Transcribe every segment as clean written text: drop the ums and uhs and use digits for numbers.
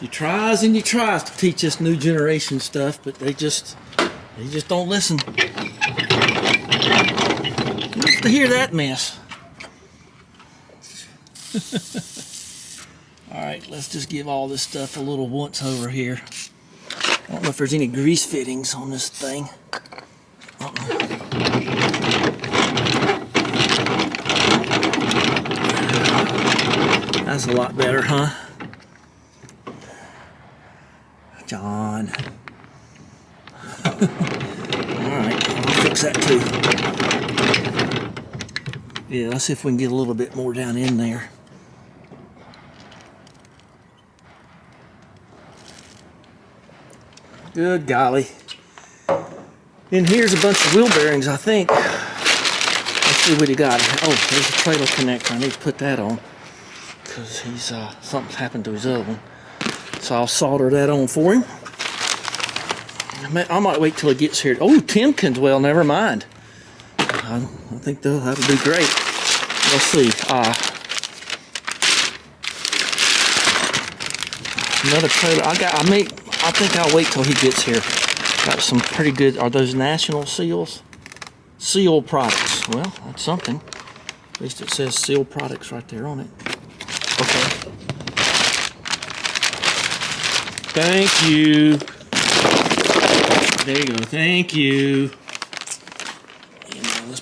He tries and he tries to teach us new generation stuff, but they just don't listen. Wants to hear that mess. All right, let's just give all this stuff a little once over here. I don't know if there's any grease fittings on this thing. That's a lot better, huh? John. Alright, I'll fix that too. Yeah, let's see if we can get a little bit more down in there. Good golly. And here's a bunch of wheel bearings, I think. Let's see what he got. Oh, there's a trailer connector. I need to put that on, because he's something's happened to his other one. So I'll solder that on for him. I might wait till he gets here. Oh, Timkins. Well, never mind. I think that'll be great. Let's see. Another trailer. I think I'll wait till he gets here. Got some pretty good. Are those National Seals? Seal products. Well, that's something. At least it says Seal products right there on it. Okay. Thank you. There you go. Thank you. And let's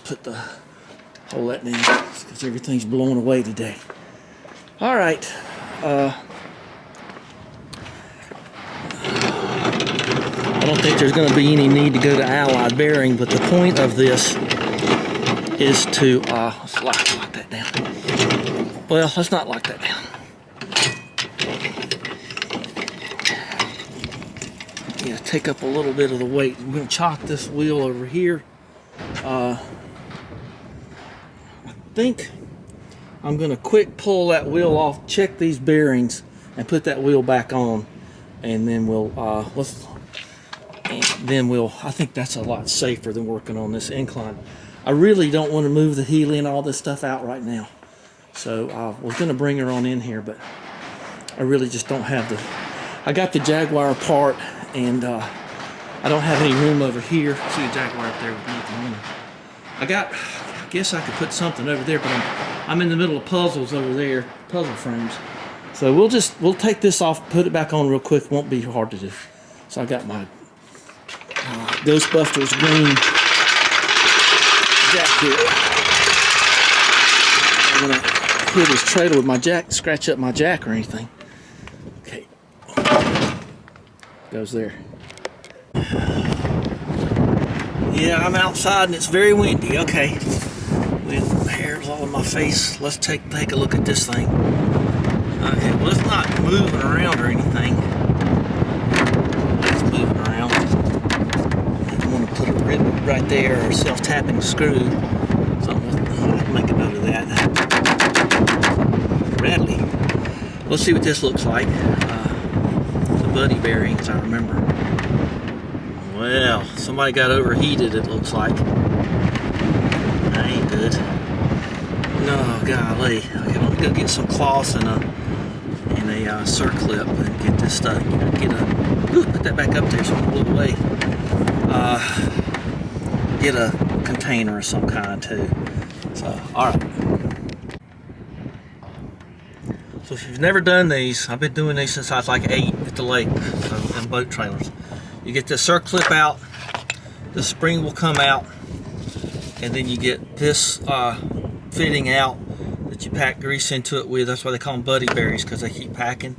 hold that down, because everything's blown away today. All right. I don't think there's going to be any need to go to allied bearing, but the point of this is to let's lock that down. Well, let's not lock that down. Yeah, take up a little bit of the weight. I'm going to chock this wheel over here. I think I'm going to quick pull that wheel off, check these bearings, and put that wheel back on, and then we'll I think that's a lot safer than working on this incline. I really don't want to move the Healy and all this stuff out right now. So I was going to bring her on in here, but I really just don't have I got the Jaguar apart, and I don't have any room over here. See a Jaguar up there with nothing on it. I guess I could put something over there, but I'm in the middle of puzzles over there, puzzle frames. So we'll take this off, put it back on real quick. Won't be hard to do. So I got my Ghostbusters green jack here. I'm gonna hit his trailer with my jack, scratch up my jack or anything. Okay, goes there. Yeah, I'm outside and it's very windy. Okay, with hairs all in my face. Let's take a look at this thing. Okay, well, it's not moving around or anything. It's moving around. I'm going to put a rib right there, or self-tapping screw. So I'll make a note of that. Rattly. Let's see what this looks like. The buddy bearings, I remember. Well, somebody got overheated, it looks like. That ain't good. No, golly. Okay, let me go get some cloths and a circlip and get this stuff. Put that back up there so it won't blow away. Get a container of some kind too. So, alright. So if you've never done these, I've been doing these since I was like 8 at the lake, so in boat trailers. You get the circlip out, the spring will come out, and then you get this fitting out that you pack grease into it with. That's why they call them buddy berries, because they keep packing.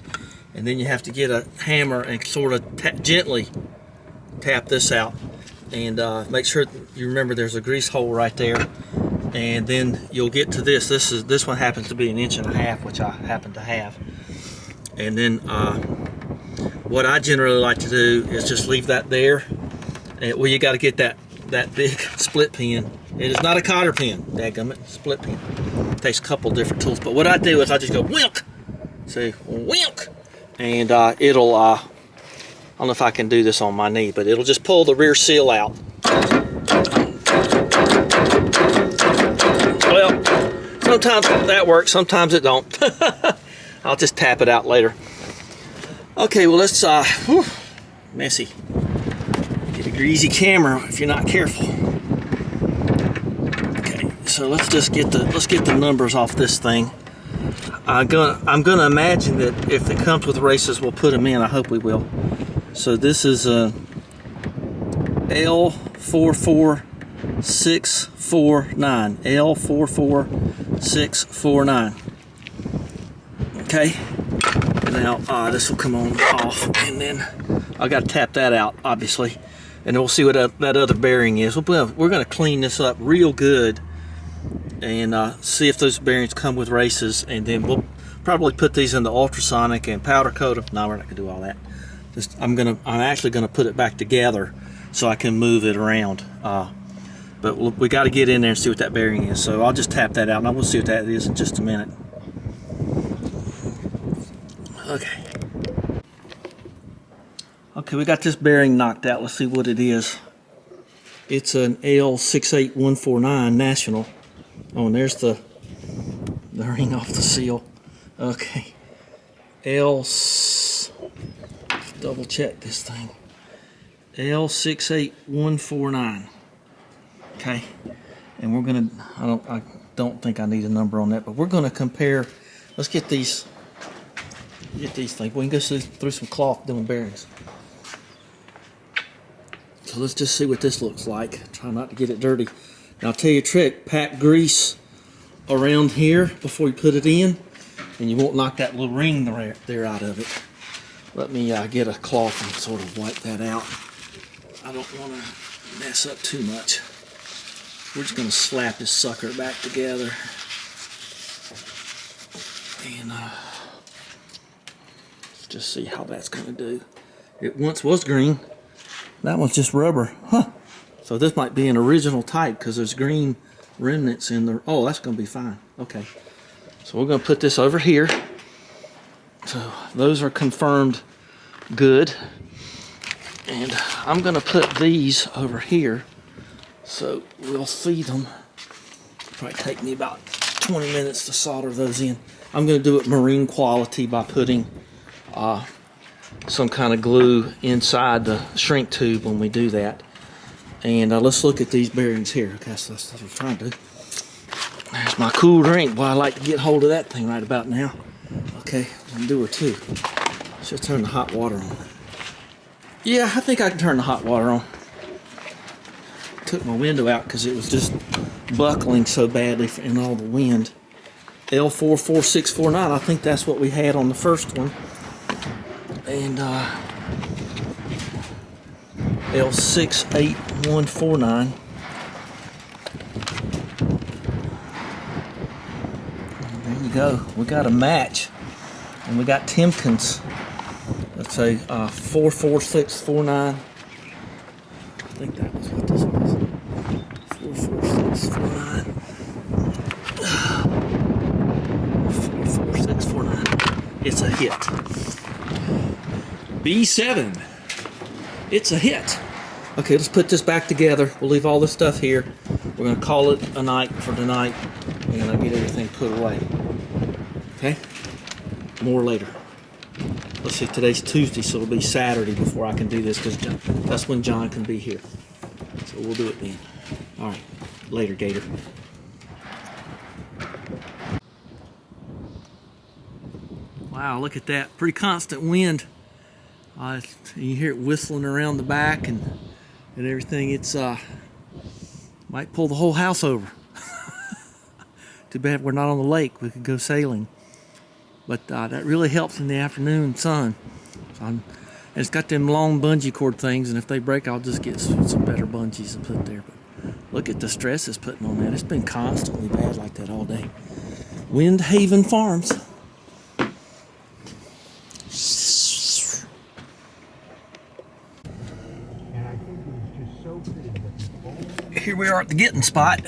And then you have to get a hammer and sort of gently tap this out, and make sure you remember there's a grease hole right there. And then you'll get to this. This one happens to be 1.5 inches, which I happen to have. And then what I generally like to do is just leave that there. And, well, you got to get that big split pin. It is not a cotter pin, dadgummit, split pin. It takes a couple different tools, but what I do is I just go wink. See, wink, and it'll. I don't know if I can do this on my knee, but it'll just pull the rear seal out. Well, sometimes that works, sometimes it don't. I'll just tap it out later. Okay, well let's messy. Get a greasy camera if you're not careful. Okay, so let's get the numbers off this thing. I'm gonna imagine that if it comes with races, we'll put them in. I hope we will. So this is a L44649. L44649. Okay. Now this will come on off, and then I got to tap that out, obviously, and then we'll see what that other bearing is. We're going to clean this up real good and see if those bearings come with races, and then we'll probably put these in the ultrasonic and powder coat them. No, we're not gonna do all that. I'm actually gonna put it back together so I can move it around. But we got to get in there and see what that bearing is. So I'll just tap that out, and we'll see what that is in just a minute. Okay. Okay, we got this bearing knocked out. Let's see what it is. It's an L68149 National. Oh, and there's the ring off the seal. Okay. Double check this thing. L68149. Okay. And we're gonna, I don't think I need a number on that, but we're gonna compare. Let's get these things. We can go through some cloth doing bearings. So let's just see what this looks like. Try not to get it dirty. Now I'll tell you a trick, pack grease around here before you put it in, and you won't knock that little ring there out of it. Let me get a cloth and sort of wipe that out. I don't want to mess up too much. We're just going to slap this sucker back together. And let's just see how that's going to do. It once was green. That one's just rubber. Huh. So this might be an original type because there's green remnants in the... Oh, that's going to be fine. Okay. So we're going to put this over here. So those are confirmed good. And I'm going to put these over here. So we'll see them. Probably take me about 20 minutes to solder those in. I'm going to do it marine quality by putting some kind of glue inside the shrink tube when we do that. And let's look at these bearings here. Okay, so that's what I'm trying to do. There's my cool drink. Boy, I like to get hold of that thing right about now. Okay, I'm gonna do her too. Should turn the hot water on. Yeah, I think I can turn the hot water on. Took my window out because it was just buckling so badly in all the wind. L44649, I think that's what we had on the first one. And L68149. There you go. We got a match. And we got Timkins. Let's say 44649. I think that was what this was. 44649. 44649. It's a hit. B7. It's a hit. Okay, let's put this back together. We'll leave all this stuff here. We're going to call it a night for tonight, and I'll get everything put away. Okay? More later. Let's see, today's Tuesday, so it'll be Saturday before I can do this, because that's when John can be here. So we'll do it then. All right. Later, Gator. Wow, look at that. Pretty constant wind. You hear it whistling around the back and everything. It's might pull the whole house over. Too bad we're not on the lake. We could go sailing. But that really helps in the afternoon sun. And it's got them long bungee cord things, and if they break, I'll just get some better bungees and put there. But look at the stress it's putting on that. It's been constantly bad like that all day. Windhaven Farms. Here we are at the getting spot.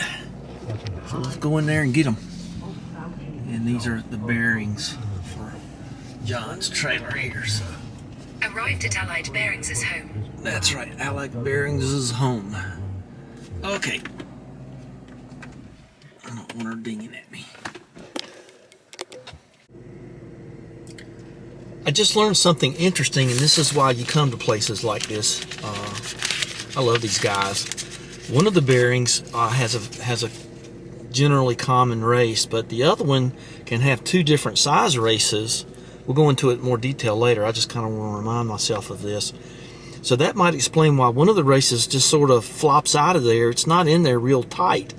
So let's go in there and get them. And these are the bearings for John's trailer here. So arrived at Allied Bearings' home. That's right, Allied Bearings' home. Okay. I don't want her dinging at me. I just learned something interesting, and this is why you come to places like this. I love these guys. One of the bearings has a generally common race, but the other one can have two different size races. We'll go into it in more detail later. I just kind of want to remind myself of this. So that might explain why one of the races just sort of flops out of there. It's not in there real tight.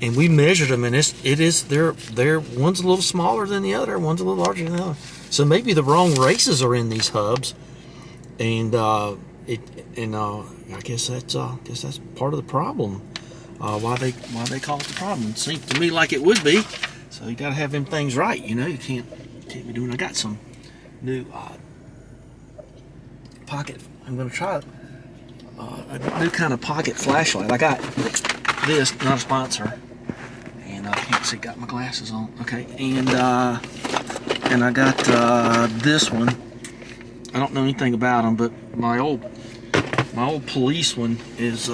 And we measured them, and they're one's a little smaller than the other, one's a little larger than the other. So maybe the wrong races are in these hubs, and I guess that's part of the problem. Why they call it the problem? It seems to me like it would be. So you got to have them things right. You know, you can't be doing. I got some new pocket. I'm gonna try a new kind of pocket flashlight. I got this, not a sponsor, and I can't see. Got my glasses on. Okay, and I got this one. I don't know anything about them, but my old police one is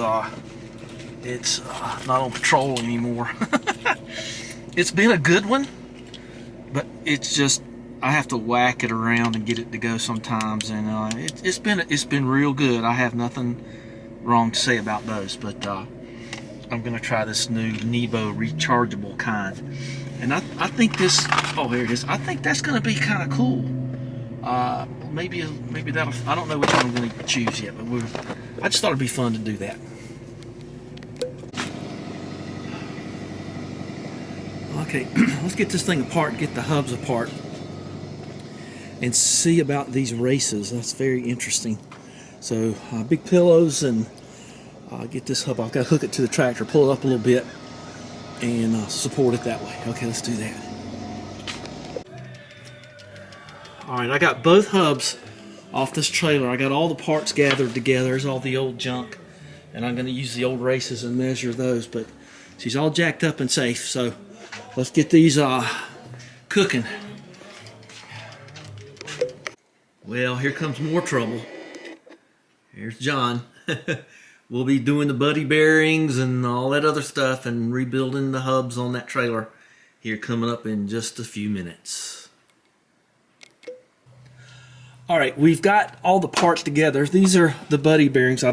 it's not on patrol anymore. It's been a good one, but it's just I have to whack it around and get it to go sometimes, and it's been real good. I have nothing wrong to say about those, but I'm gonna try this new Nebo rechargeable kind, and I think this. Oh, here it is. I think that's gonna be kind of cool. Maybe that'll. I don't know which one I'm gonna choose yet, but I just thought it'd be fun to do that. Okay, let's get this thing apart, get the hubs apart, and see about these races. That's very interesting. So big pillows, and get this hub. I've got to hook it to the tractor, pull it up a little bit, and support it that way. Okay, let's do that. All right, I got both hubs off this trailer. I got all the parts gathered together. There's all the old junk, and I'm going to use the old races and measure those, but she's all jacked up and safe. So let's get these cooking. Well, here comes more trouble. Here's John. We'll be doing the buddy bearings and all that other stuff and rebuilding the hubs on that trailer here coming up in just a few minutes. All right, we've got all the parts together. These are the buddy bearings.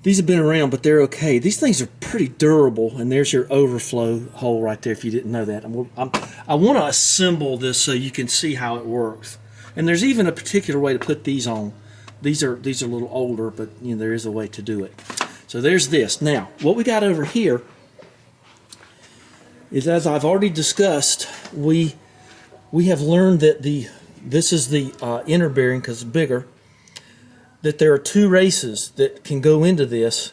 These have been around, but they're okay. These things are pretty durable, and there's your overflow hole right there if you didn't know that. I want to assemble this so you can see how it works. And there's even a particular way to put these on. These are a little older, but you know there is a way to do it. So there's this. Now, what we got over here is, as I've already discussed, we have learned that this is the inner bearing because it's bigger. That there are two races that can go into this,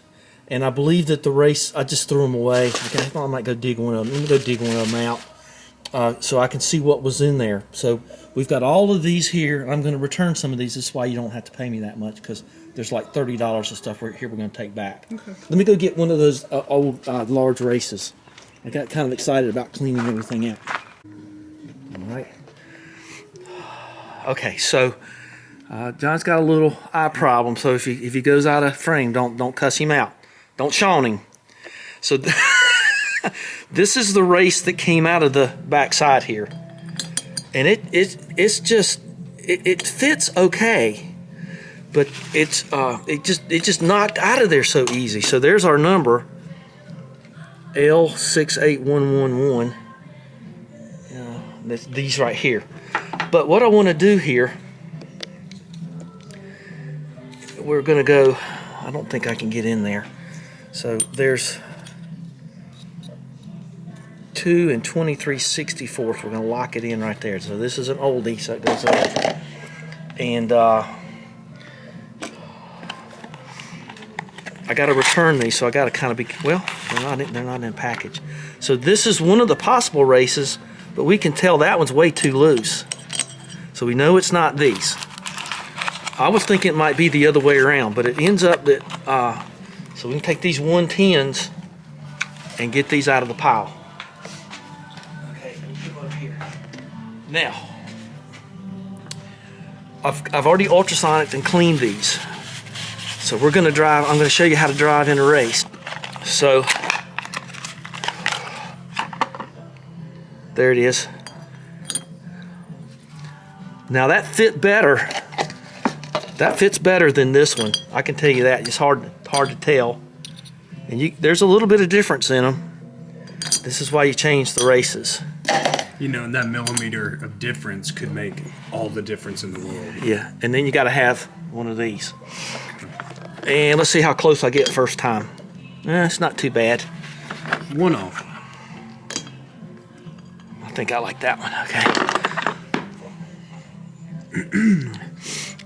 and I believe that the race, I just threw them away. Okay, I might go dig one of them. Let me go dig one of them out so I can see what was in there. So we've got all of these here. I'm going to return some of these. This is why you don't have to pay me that much, because there's like $30 of stuff here we're going to take back. Okay. Let me go get one of those old large races. I got kind of excited about cleaning everything out. All right. Okay, so John's got a little eye problem, so if he goes out of frame, don't cuss him out. Don't shaun him. So this is the race that came out of the back side here, and it's just it fits okay, but it just knocked out of there so easy. So there's our number, L68111. That's these right here. But what I want to do here, we're going to go, I don't think I can get in there. So there's 2 and 23/64. We're going to lock it in right there. So this is an oldie, so it goes up. And I got to return these, so I got to kind of be, well, they're not in a package. So this is one of the possible races, but we can tell that one's way too loose. So we know it's not these. I was thinking it might be the other way around, but it ends up that, so we can take these 110s and get these out of the pile. Okay, let me put them over here. Now, I've already ultrasonicked and cleaned these. So we're going to drive, I'm going to show you how to drive in a race. So, there it is. Now that fit better. That fits better than this one. I can tell you that. It's hard to tell. And there's a little bit of difference in them. This is why you change the races. You know, and that millimeter of difference could make all the difference in the world. Yeah, and then you got to have one of these. And let's see how close I get first time. It's not too bad. One off. I think I like that one. Okay.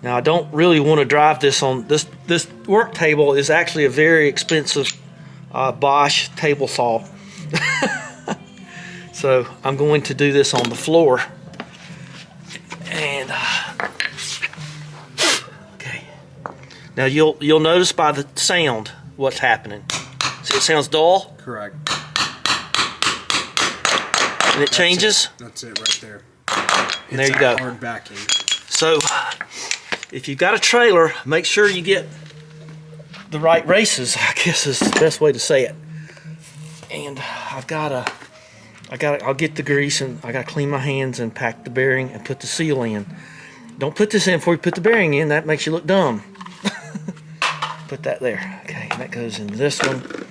Now I don't really want to drive this on this. This work table is actually a very expensive Bosch table saw. So I'm going to do this on the floor. And okay. Now you'll notice by the sound what's happening. See, it sounds dull. Correct. And it changes. That's it right there. And there you go. Hard backing. So if you've got a trailer, make sure you get the right races, I guess is the best way to say it. And I'll get the grease and I gotta clean my hands and pack the bearing and put the seal in. Don't put this in before you put the bearing in, that makes you look dumb. Put that there. Okay, and that goes into this one.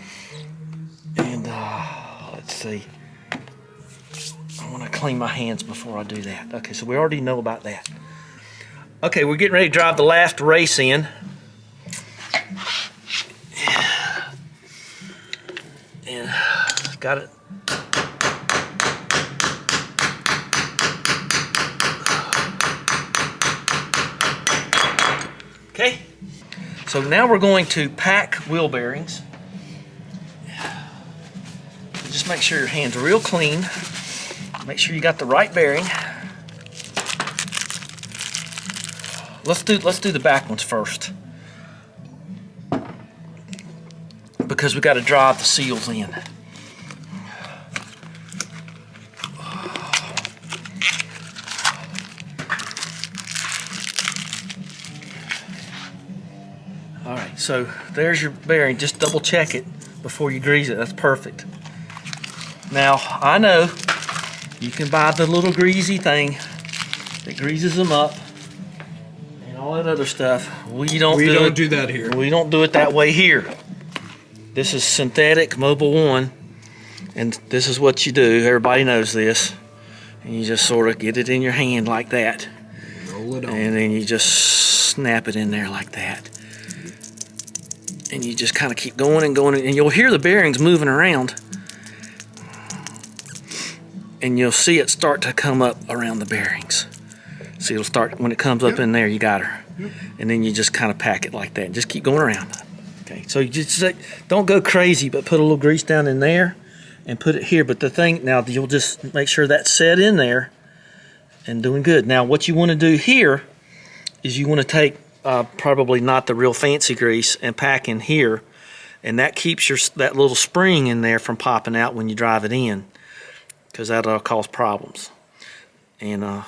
And let's see. I wanna clean my hands before I do that. Okay, so we already know about that. Okay, we're getting ready to drive the last race in. And got it. Okay, so now we're going to pack wheel bearings. Just make sure your hands are real clean. Make sure you got the right bearing. Let's do the back ones first, because we got to drive the seals in. All right, so there's your bearing. Just double check it before you grease it. That's perfect. Now I know you can buy the little greasy thing that greases them up. All that other stuff. We don't do that here. We don't do it that way here. This is synthetic Mobil 1, and this is what you do. Everybody knows this. And you just sort of get it in your hand like that. Roll it on. And then you just snap it in there like that. And you just kind of keep going and going, and you'll hear the bearings moving around. And you'll see it start to come up around the bearings. So it'll start, when it comes up in there, you got her. And then you just kind of pack it like that and just keep going around. Okay, so you just don't go crazy, but put a little grease down in there and put it here. But the thing, now you'll just make sure that's set in there and doing good. Now what you want to do here is you want to take probably not the real fancy grease and pack in here, and that keeps that little spring in there from popping out when you drive it in, because that'll cause problems. And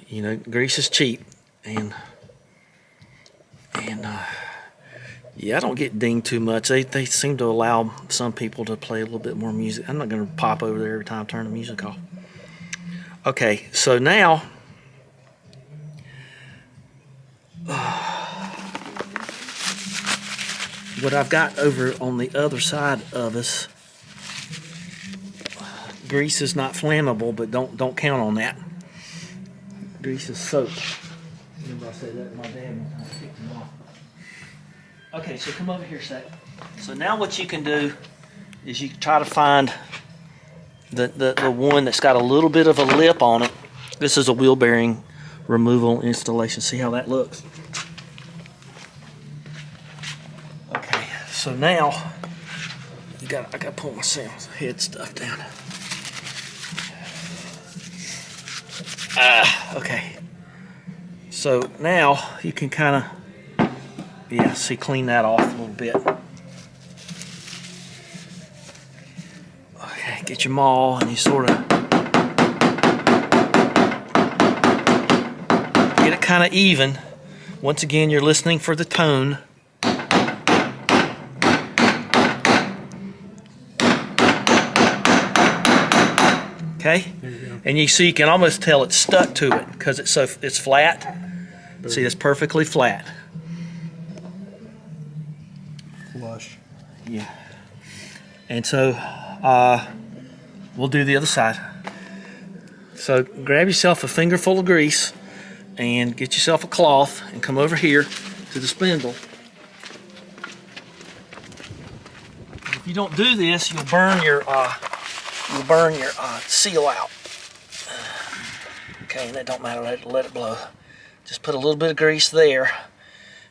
you know, grease is cheap, and yeah, I don't get dinged too much. They seem to allow some people to play a little bit more music. I'm not going to pop over there every time I turn the music off. Okay, so now what I've got over on the other side of us, grease is not flammable, but don't count on that. Grease is soap. Remember I said that to my dad one time, I kicked him off. Okay, so come over here a sec. So now what you can do is you try to find the one that's got a little bit of a lip on it. This is a wheel bearing removal installation. See how that looks? Okay, so now I gotta pull my head stuff down. Okay. So now you can kind of, yeah, see, clean that off a little bit. Okay, get your maul and you sort of get it kind of even. Once again, you're listening for the tone. Okay? There you go. And you see, you can almost tell it's stuck to it because it's flat. See, it's perfectly flat. Flush. Yeah. And so we'll do the other side. So grab yourself a finger full of grease and get yourself a cloth and come over here to the spindle. If you don't do this, you'll burn your seal out. Okay, and it don't matter. Let it blow. Just put a little bit of grease there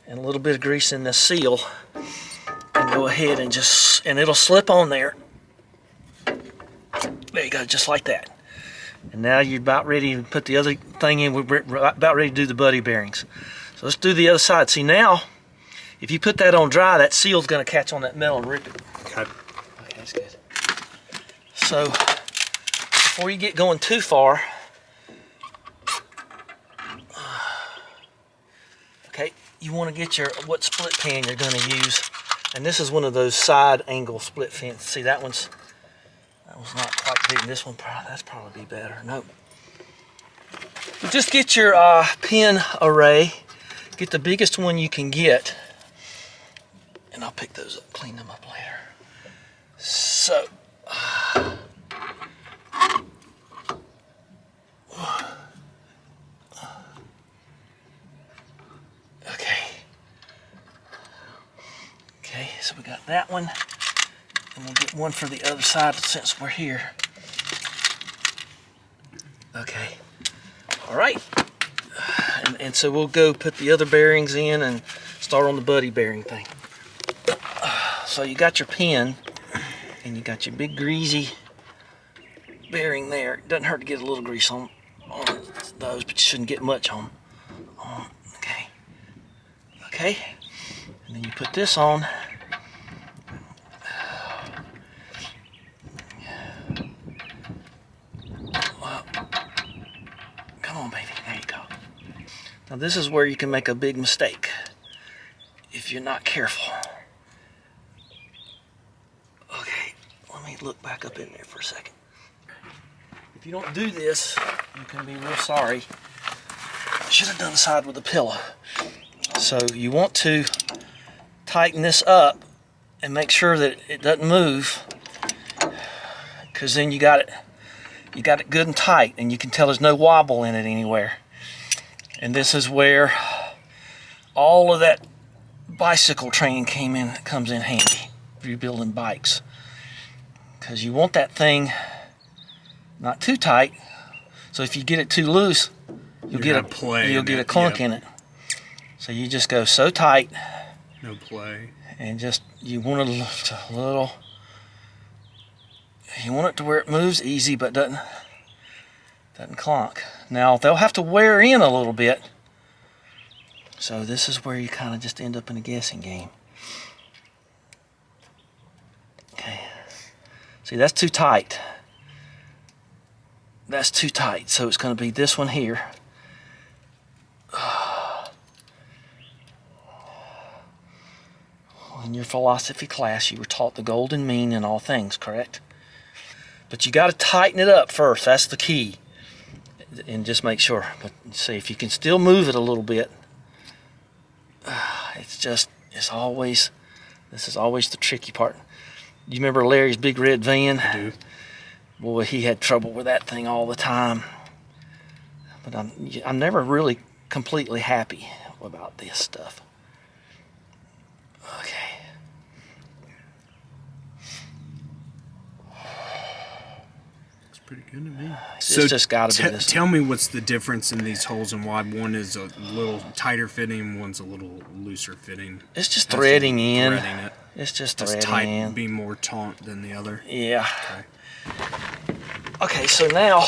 and a little bit of grease in this seal, and go ahead and and it'll slip on there. There you go, just like that. And now you're about ready to put the other thing in. We're about ready to do the buddy bearings. So let's do the other side. See, now, if you put that on dry, that seal's going to catch on that metal and rip it. Okay. Okay, that's good. So before you get going too far, okay, you want to get what split pan you're going to use. And this is one of those side angle split pans. See, that one's not quite big. This one, that's probably be better. Nope. But just get your pin array. Get the biggest one you can get. And I'll pick those up, clean them up later. So, okay, so we got that one. And we'll get one for the other side since we're here. Okay. All right. And so we'll go put the other bearings in and start on the buddy bearing thing. So you got your pin and you got your big greasy bearing there. It doesn't hurt to get a little grease on those, but you shouldn't get much on. Okay. Okay. And then you put this on. Now this is where you can make a big mistake if you're not careful. Okay, let me look back up in there for a second. If you don't do this, you can be real sorry. I should have done the side with the pillow. So you want to tighten this up and make sure that it doesn't move, because then you got it good and tight, and you can tell there's no wobble in it anywhere. And this is where all of that bicycle training comes in handy if you're building bikes. Because you want that thing not too tight, so if you get it too loose, you'll get a clunk in it. So you just go so tight. No play. And just, you want it a little, you want it to where it moves easy but doesn't clunk. Now they'll have to wear in a little bit, so this is where you kind of just end up in a guessing game. Okay, see, that's too tight. That's too tight, so it's going to be this one here. In your philosophy class, you were taught the golden mean in all things, correct? But you got to tighten it up first. That's the key. And just make sure. But see, if you can still move it a little bit, this is always the tricky part. You remember Larry's big red van? I do. Boy, he had trouble with that thing all the time. But I'm never really completely happy about this stuff. Okay. Pretty good to me. It's just got to be this. Tell me what's the difference in these holes and why one is a little tighter fitting, one's a little looser fitting. It's just threading in. Threading it. It's just Does threading tight in. be more taut than the other? Yeah. Okay. Okay, so now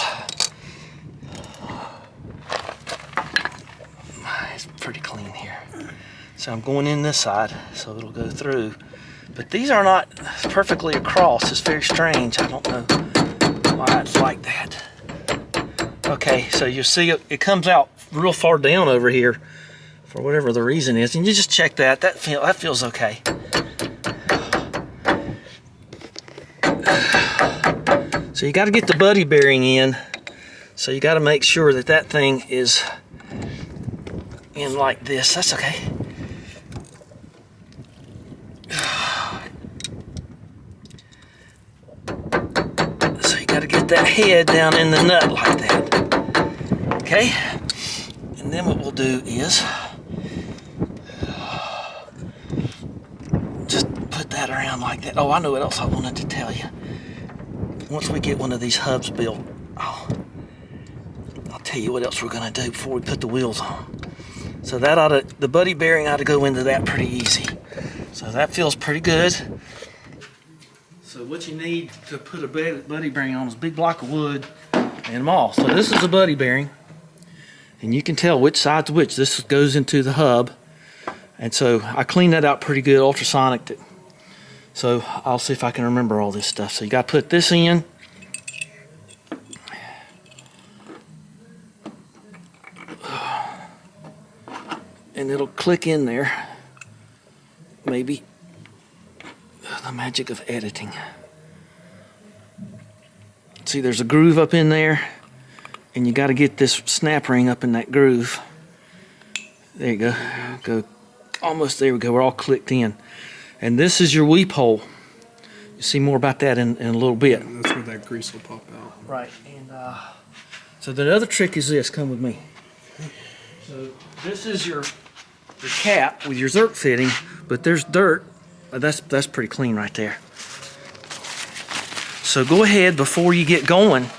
it's pretty clean here. So I'm going in this side, so it'll go through. But these are not perfectly across. It's very strange. I don't know why it's like that. Okay, so you see it comes out real far down over here for whatever the reason is, and you just check that. That feels okay. So you got to get the buddy bearing in. So you got to make sure that that thing is in like this. That's okay. So you got to get that head down in the nut like that. Okay? And then what we'll do is just put that around like that. Oh, I know what else I wanted to tell you. Once we get one of these hubs built, I'll tell you what else we're gonna do before we put the wheels on. So the buddy bearing ought to go into that pretty easy. So that feels pretty good. So what you need to put a buddy bearing on is a big block of wood and them all. So this is a buddy bearing, and you can tell which side's which. This goes into the hub, and so I cleaned that out pretty good, ultrasonic it. So I'll see if I can remember all this stuff. So you got to put this in. And it'll click in there. Maybe. The magic of editing. See, there's a groove up in there. And you got to get this snap ring up in that groove. There you go. Go. Almost there we go. We're all clicked in. And this is your weep hole. You'll see more about that in a little bit. And that's where that grease will pop out. Right. And so the other trick is this. Come with me. So this is your cap with your Zerk fitting, but there's dirt. That's pretty clean right there. So go ahead before you get going.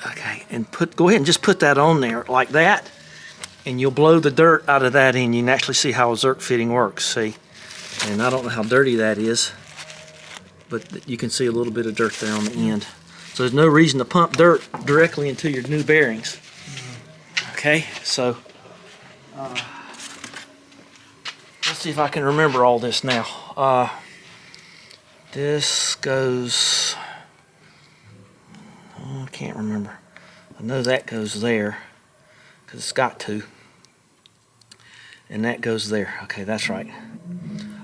Okay, and go ahead and just put that on there like that, and you'll blow the dirt out of that in. You can actually see how a Zerk fitting works. See, and I don't know how dirty that is, but you can see a little bit of dirt there on the end. So there's no reason to pump dirt directly into your new bearings. Okay, so let's see if I can remember all this now. This goes, I can't remember. I know that goes there, because it's got to. And that goes there. Okay, that's right.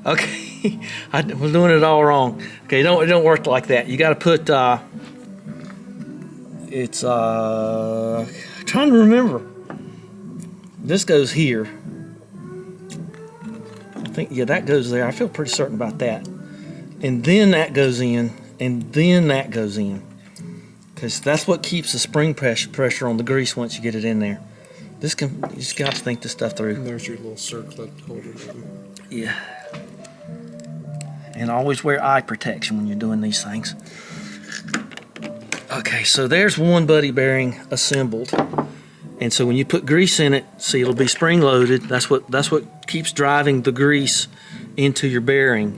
Okay, I was doing it all wrong. Okay, it don't work like that. You got to put, it's, I'm trying to remember. This goes here. I think, yeah, that goes there. I feel pretty certain about that. And then that goes in, and then that goes in. Because that's what keeps the spring pressure on the grease once you get it in there. You just got to think this stuff through. And there's your little circlip holder. Yeah. And always wear eye protection when you're doing these things. Okay, so there's one buddy bearing assembled. And so when you put grease in it, see, it'll be spring loaded. That's what keeps driving the grease into your bearing.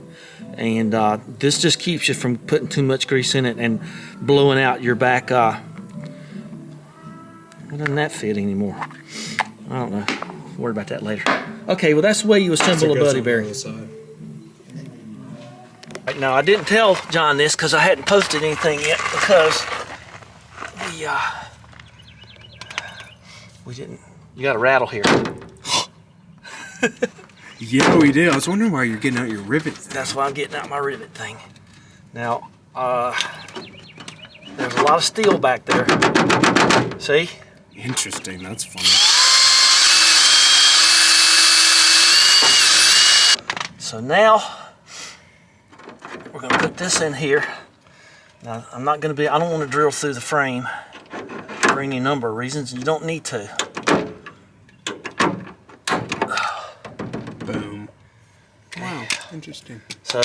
And this just keeps you from putting too much grease in it and blowing out your back. Why doesn't that fit anymore? I don't know. Worry about that later. Okay, well that's the way you assemble a buddy bearing. Right, now I didn't tell John this because I hadn't posted anything yet because we didn't. You got a rattle here. Yeah, we did. I was wondering why you're getting out your rivet thing. That's why I'm getting out my rivet thing. Now, there's a lot of steel back there. See? Interesting. That's funny. So now, we're going to put this in here. Now, I don't want to drill through the frame for any number of reasons. You don't need to. Boom. Wow, interesting. So,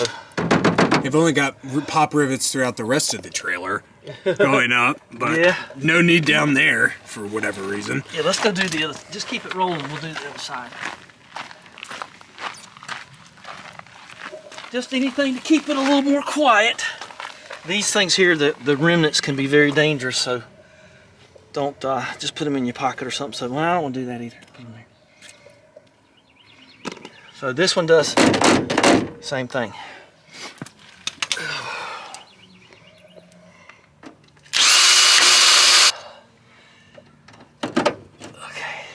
you've only got pop rivets throughout the rest of the trailer going up, but yeah. No need down there for whatever reason. Yeah, let's go do the other. Just keep it rolling. We'll do the other side. Just anything to keep it a little more quiet. These things here, the remnants can be very dangerous, so don't just put them in your pocket or something. So, well, I don't want to do that either. Put them there. So this one does same thing. Okay.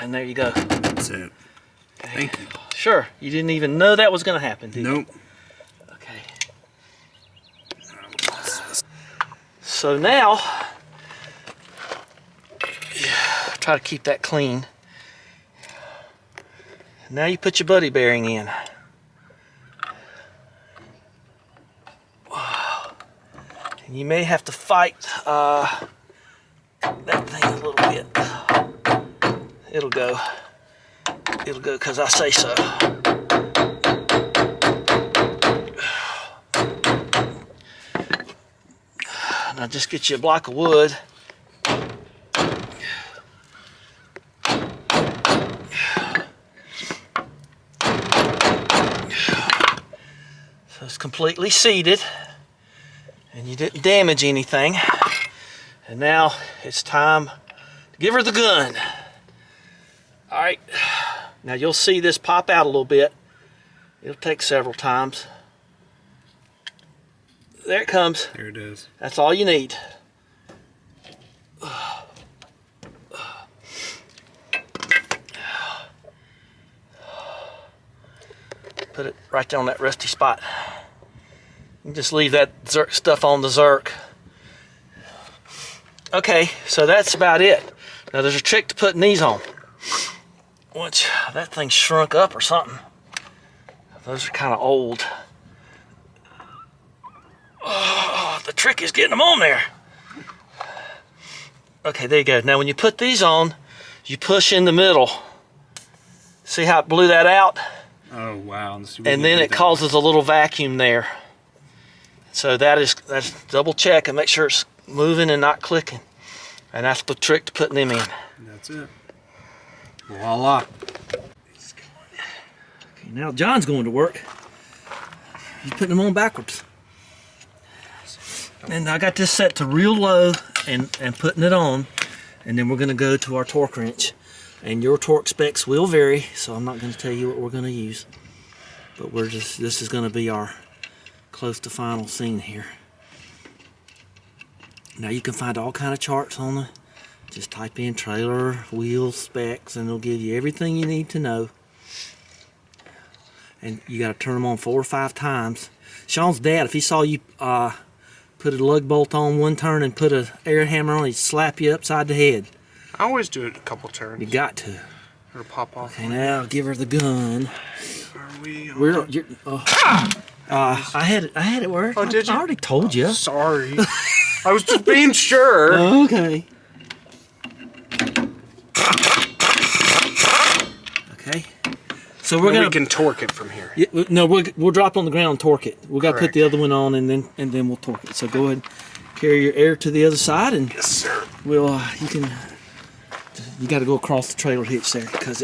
And there you go. That's it. Okay. Thank you. Sure. You didn't even know that was going to happen, did you? Nope. Okay. So now, try to keep that clean. Now you put your buddy bearing in. And you may have to fight that thing a little bit. It'll go. It'll go because I say so. Now just get you a block of wood. So it's completely seated and you didn't damage anything. And now it's time to give her the gun. All right, now you'll see this pop out a little bit. It'll take several times. There it comes. There it is. That's all you need. Put it right there on that rusty spot. You just leave that stuff on the Zerk. Okay, so that's about it. Now there's a trick to putting these on. Once that thing shrunk up or something. Those are kind of old. Oh, the trick is getting them on there. Okay, there you go. Now when you put these on, you push in the middle. See how it blew that out? Oh wow. And then it causes a little vacuum there. So that's double check and make sure it's moving and not clicking. And that's the trick to putting them in. That's it. Voila. Okay, now John's going to work. He's putting them on backwards. And I got this set to real low and putting it on. And then we're going to go to our torque wrench. And your torque specs will vary, so I'm not going to tell you what we're going to use. But this is going to be our close to final scene here. Now you can find all kind of charts on the, just type in trailer, wheel specs, and it'll give you everything you need to know. And you got to turn them on 4 or 5 times. Sean's dad, if he saw you put a lug bolt on one turn and put an air hammer on, he'd slap you upside the head. I always do it a couple turns. You got to. Or pop off. Okay, now give her the gun. Are we on? I had it where? Oh, did you? I already told you. Sorry. I was just being sure. Okay. Okay. So we can torque it from here. Yeah, no, we'll drop on the ground and torque it. We got to put Correct. the other one on and then we'll torque it. So go ahead, carry your air to the other side, and Yes, sir. we'll you got to go across the trailer hitch there because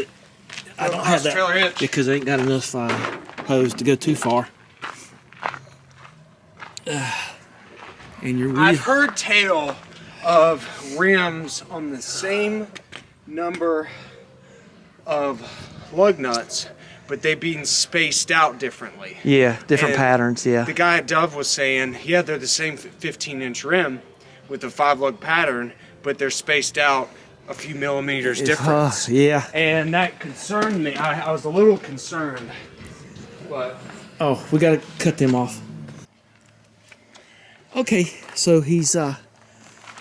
I don't have that trailer hitch. because I ain't got enough hose to go too far. And your wheel. I've heard tale of rims on the same number of lug nuts, but they being spaced out differently. Yeah, different And patterns. Yeah. The guy at Dove was saying, yeah, they're the same 15-inch rim with a 5-lug pattern, but they're spaced out a few millimeters difference. Yeah. And that concerned me. I was a little concerned, but Oh, we got to cut them off. Okay, so he's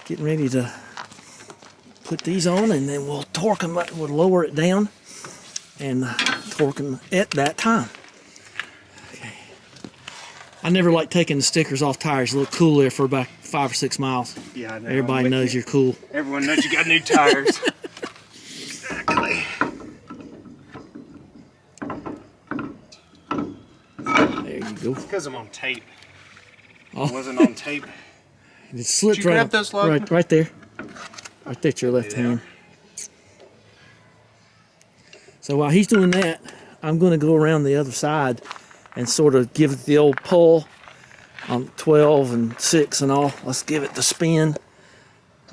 getting ready to put these on, and then we'll torque them up. We'll lower it down and torque them at that time. Okay. I never like taking the stickers off tires. They look cool there for about 5 or 6 miles. yeah, I know, Everybody knows you're cool. Everyone knows you got new tires. Exactly. There you go. Because I'm on tape. Oh. I wasn't on tape. It slipped Did you right grab up- those, Logan? right there. Right there to your left hand. So while he's doing that, I'm going to go around the other side and sort of give it the old pull on 12 and 6 and all. Let's give it the spin.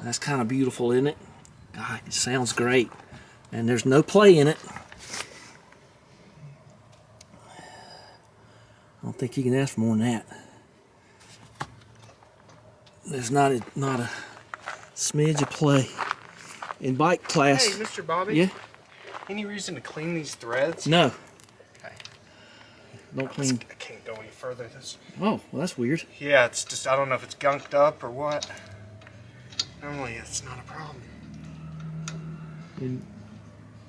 That's kind of beautiful, isn't it? God, it sounds great. And there's no play in it. I don't think you can ask for more than that. There's not a smidge of play. In bike class. Hey, Mr. Bobby. Yeah. Any reason to clean these threads? No. Okay. Don't clean. I can't go any further. This. Oh, well, that's weird. Yeah, it's just, I don't know if it's gunked up or what. Normally it's not a problem.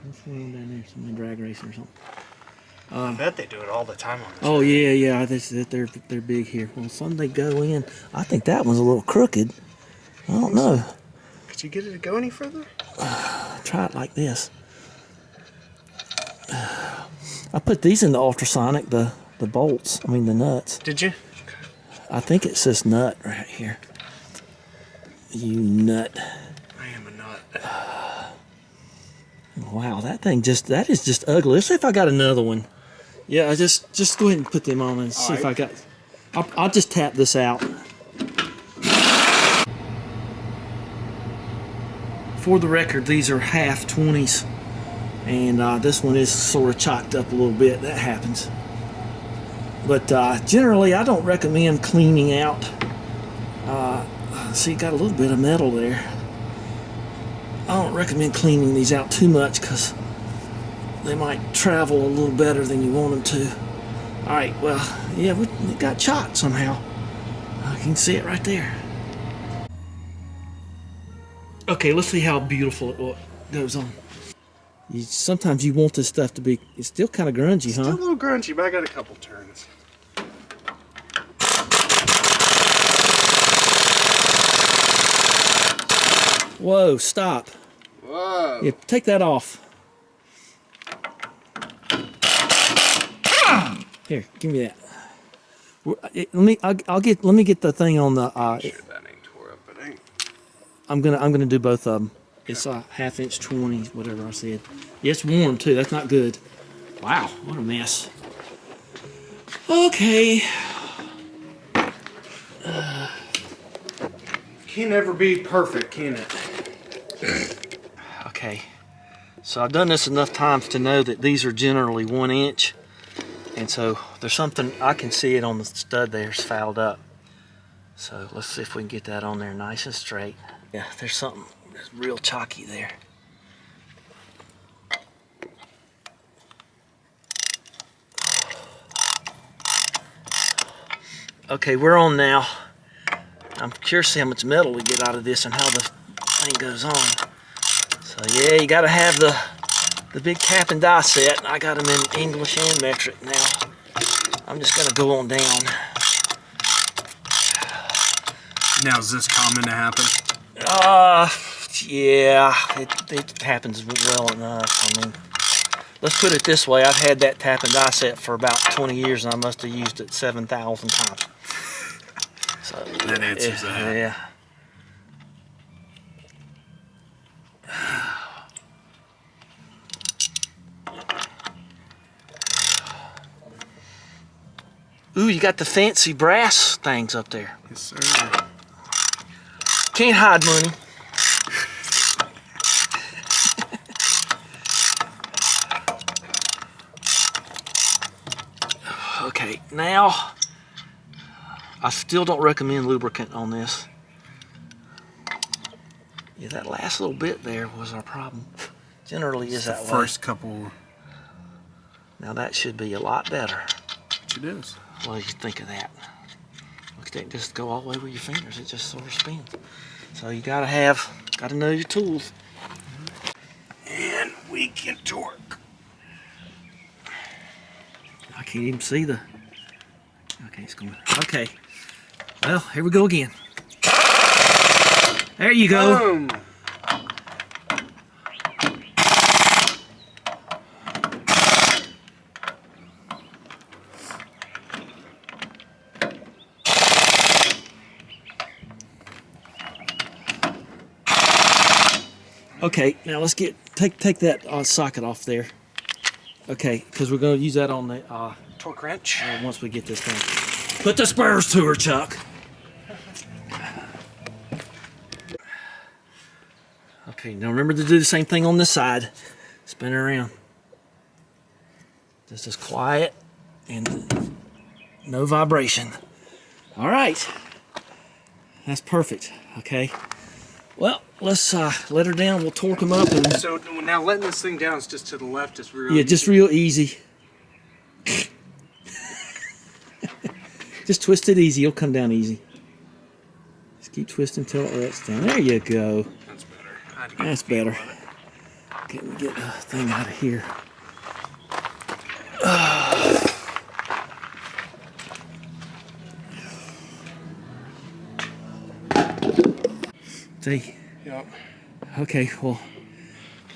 What's going on down there? Somebody drag racing or something. I bet they do it all the time on this. Oh yeah. They're big here. Well, some they go in. I think that one's a little crooked. I don't know. Could you get it to go any further? Try it like this. I put these in the ultrasonic, the bolts. I mean the nuts. Did you? I think it says nut right here. You nut. I am a nut. Wow, that is just ugly. Let's see if I got another one. Yeah, I just go ahead and put them on and see if I got. I'll just tap this out. For the record, these are half 20s, and this one is sort of chalked up a little bit. That happens. But generally, I don't recommend cleaning out. See, got a little bit of metal there. I don't recommend cleaning these out too much because they might travel a little better than you want them to. All right, well, yeah, it got chopped somehow. You can see it right there. Okay, let's see how beautiful it goes on. Sometimes you want this stuff to be, it's still kind of grungy, It's huh? still a little grungy, but I got a couple turns. Whoa, stop. Whoa. Yeah, take that off. Here, give me that. Let me get the thing on the. Sure that ain't tore up, but ain't. I'm gonna do both of them. It's a half-inch 20, whatever I said. Yeah, it's warm too. That's not good. Wow, what a mess. Okay. Can't ever be perfect, can it? Okay. So I've done this enough times to know that these are generally 1 inch. And so there's something, I can see it on the stud there, it's fouled up. So let's see if we can get that on there nice and straight. Yeah, there's something that's real chalky there. Okay, we're on now. I'm curious to see how much metal we get out of this and how the thing goes on. So yeah, you gotta have the big cap and die set. I got them in English and metric now. I'm just gonna go on down. Now, is this common to happen? Yeah, it happens well enough. I mean, let's put it this way. I've had that tap and die set for about 20 years and I must have used it 7,000 times. So, That answers that. Yeah. Ooh, you got the fancy brass things up there. Yes, sir. Can't hide money. Okay, now I still don't recommend lubricant on this. Yeah, that last little bit there was our problem. Generally is that way. First couple. Now that should be a lot better. It is. What do you think of that? Look at that, just go all the way with your fingers. It just sort of spins. So you gotta know your tools. And we can torque. I can't even see the. Okay, it's going. Okay. Well, here we go again. There you go. Boom. Okay, now let's take that socket off there. Okay, because we're going to use that on the Torque wrench. once we get this thing. Put the spurs to her, Chuck. Okay, now remember to do the same thing on this side. Spin it around. Just as quiet and no vibration. All right, that's perfect. Okay, Well, let's let her down. We'll torque them up. And So now letting this thing down is just to the left is real. yeah, just real easy. Just twist it easy. It'll come down easy. Just keep twisting till it lets down. There you go. That's better. I had to get That's the feel better. of it. Let me get the thing out of here. See? Yep. Okay, well,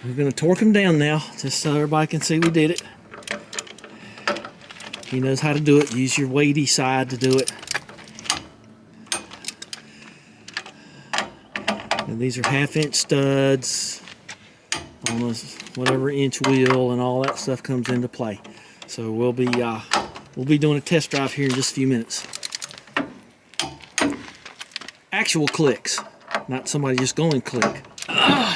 we're going to torque him down now, just so everybody can see we did it. He knows how to do it. Use your weighty side to do it. And these are 1/2-inch studs on this whatever inch wheel, and all that stuff comes into play. So we'll be doing a test drive here in just a few minutes. Actual clicks, not somebody just going click. All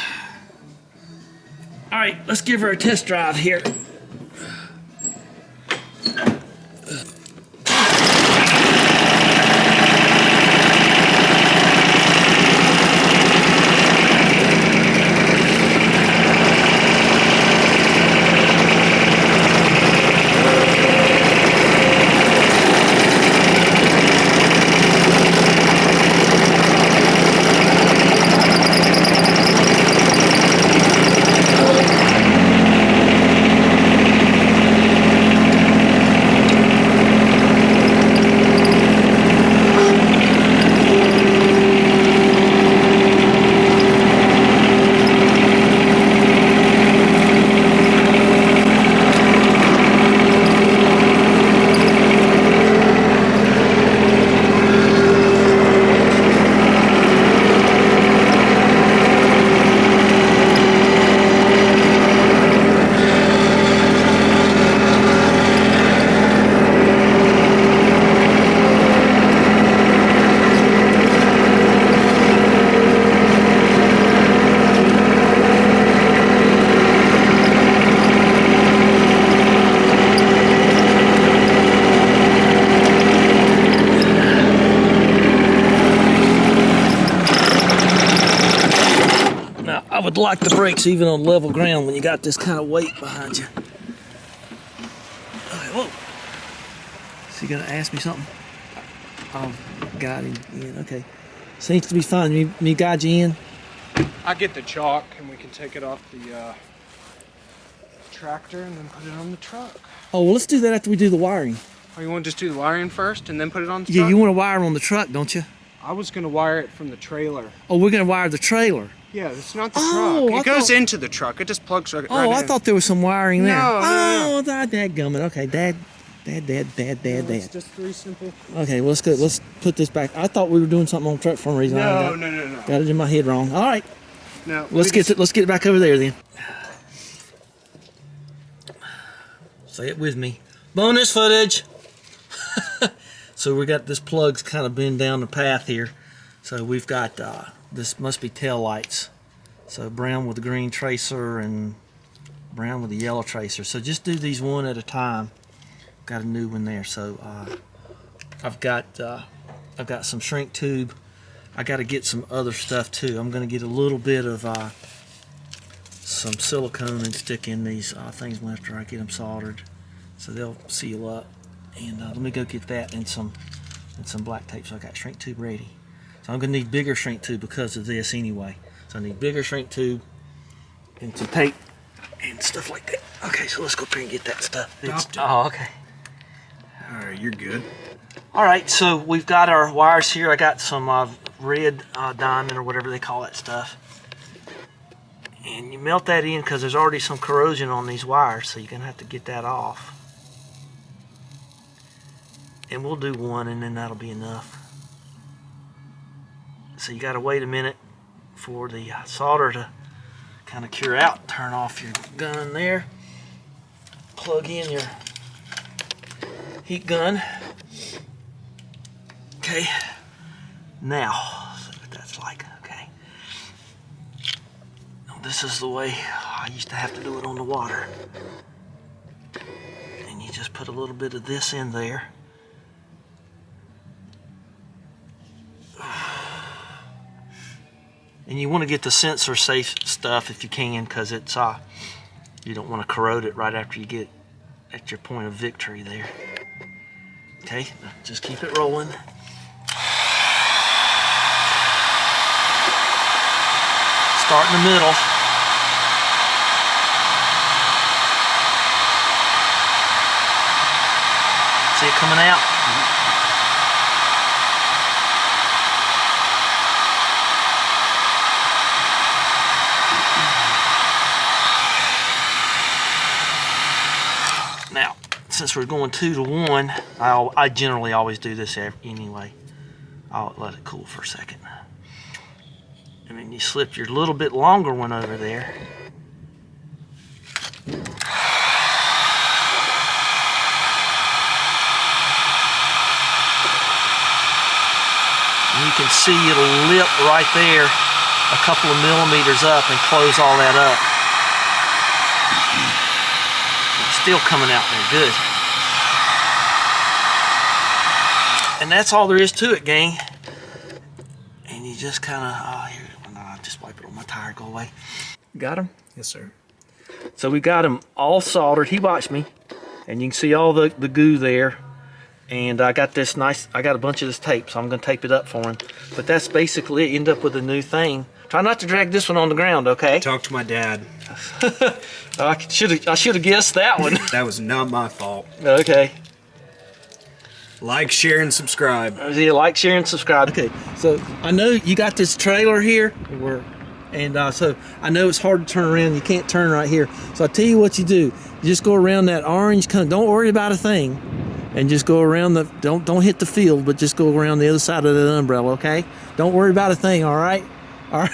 right, let's give her a test drive here. I would like the brakes even on level ground when you got this kind of weight behind you. Okay, whoa. Is he gonna ask me something? Oh, got him in. Okay. Seems to be fine. Me guide you in? I get the chalk and we can take it off the tractor and then put it on the truck. Oh, well, let's do that after we do the wiring. Oh, you want to just do the wiring first and then put it on the Yeah, truck? you want to wire on the truck, don't you? I was going to wire it from the trailer. Oh, we're gonna wire the trailer. Yeah, it's not the Oh, truck. I It goes thought- into the truck. It just plugs right, Oh, right I in. thought there was some wiring there. No, no, no. Oh, dadgummit. Okay, dad. It's just three simple. Okay, well, let's go. Let's put this back. I thought we were doing something on the truck for some reason. No. Got it in my head wrong. All right, No. let's get it back over there then. Say it with me. Bonus footage. So we got this plug's kind of been down the path here. So we've got this must be tail lights. So brown with the green tracer and brown with the yellow tracer. So just do these one at a time. Got a new one there. So I've got some shrink tube. I got to get some other stuff too. I'm going to get a little bit of some silicone and stick in these things after I get them soldered, so they'll seal up. And let me go get that and some black tape. So I got shrink tube ready. So I'm going to need bigger shrink tube because of this anyway. So I need bigger shrink tube and some tape and stuff like that. Okay, so let's go up here and get that stuff. Oh, okay. All right, you're good. All right, so we've got our wires here. I got some red diamond or whatever they call that stuff. And you melt that in because there's already some corrosion on these wires, so you're going to have to get that off. And we'll do one and then that'll be enough. So you got to wait a minute for the solder to kind of cure out. Turn off your gun there. Plug in your heat gun. Okay, now, see what that's like, okay. This is the way I used to have to do it on the water. And you just put a little bit of this in there. And you want to get the sensor safe stuff if you can, because it's you don't want to corrode it right after you get at your point of victory there. Okay, just keep it rolling. Start in the middle. See it coming out? Now, since we're going 2 to 1, I generally always do this anyway. I'll let it cool for a second. And then you slip your little bit longer one over there. And you can see it'll lip right there a couple of millimeters up and close all that up. It's still coming out there good. And that's all there is to it, gang. And you just kind of, oh, here, no, I'll just wipe it on my tire, go away. Got him? Yes, sir. So we got them all soldered. He watched me, and you can see all the goo there. And I got this nice, I got a bunch of this tape, so I'm gonna tape it up for him. But that's basically it. End up with a new thing. Try not to drag this one on the ground, okay? Talk to my dad. I should have guessed that one. That was not my fault. Okay. Like, share, and subscribe. Yeah, like, share, and subscribe. Okay, so I know you got this trailer here, and so I know it's hard to turn around. You can't turn right here. So I tell you what you do. You just go around that orange cone. Don't worry about a thing, and just go around the. Don't hit the field, but just go around the other side of the umbrella. Okay. Don't worry about a thing. All right. All right.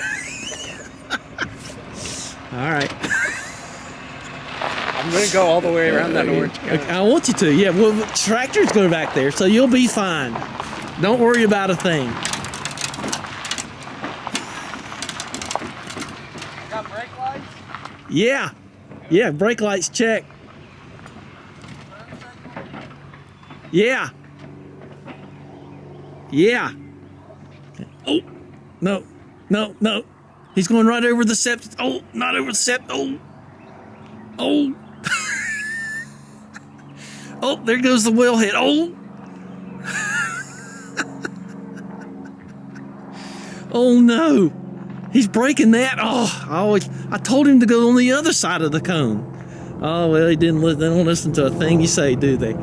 All right. I'm going to go all the way around that orange cone. I want you to. Yeah. Well, the tractor's going back there, so you'll be fine. Don't worry about a thing. Got brake lights? Yeah. Yeah. Brake lights check. Yeah. Yeah. Oh. No. No. No. He's going right over the septic. Oh, not over the septic. Oh. Oh. Oh, there goes the wellhead. Oh. Oh no. He's breaking that. Oh, I told him to go on the other side of the cone. Oh, well, he didn't listen. They don't listen to a thing you say, do they?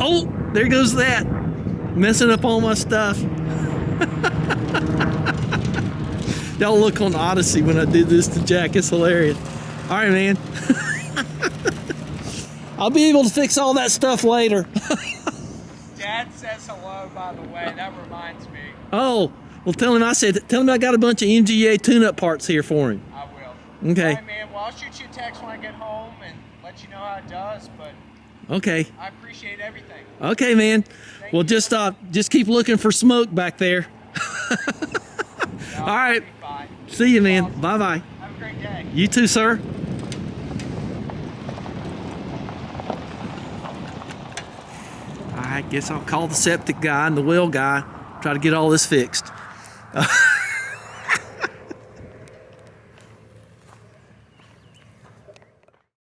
Oh, there goes that. Messing up all my stuff. Y'all look on Odyssey when I did this to Jack. It's hilarious. All right, man. I'll be able to fix all that stuff later. Dad says hello, by the way. That reminds me. Oh, well, tell him I got a bunch of MGA tune-up parts here for him. I will. Okay. All right, man. Well, I'll shoot you a text when I get home and let you know how it does, but Okay. I appreciate everything. Okay, man. Thank Well, you. just keep looking for smoke back there. No, All right. I'll be fine. See you, man. Awesome. Bye-bye. Have a great day. You too, sir. I guess I'll call the septic guy and the well guy, try to get all this fixed.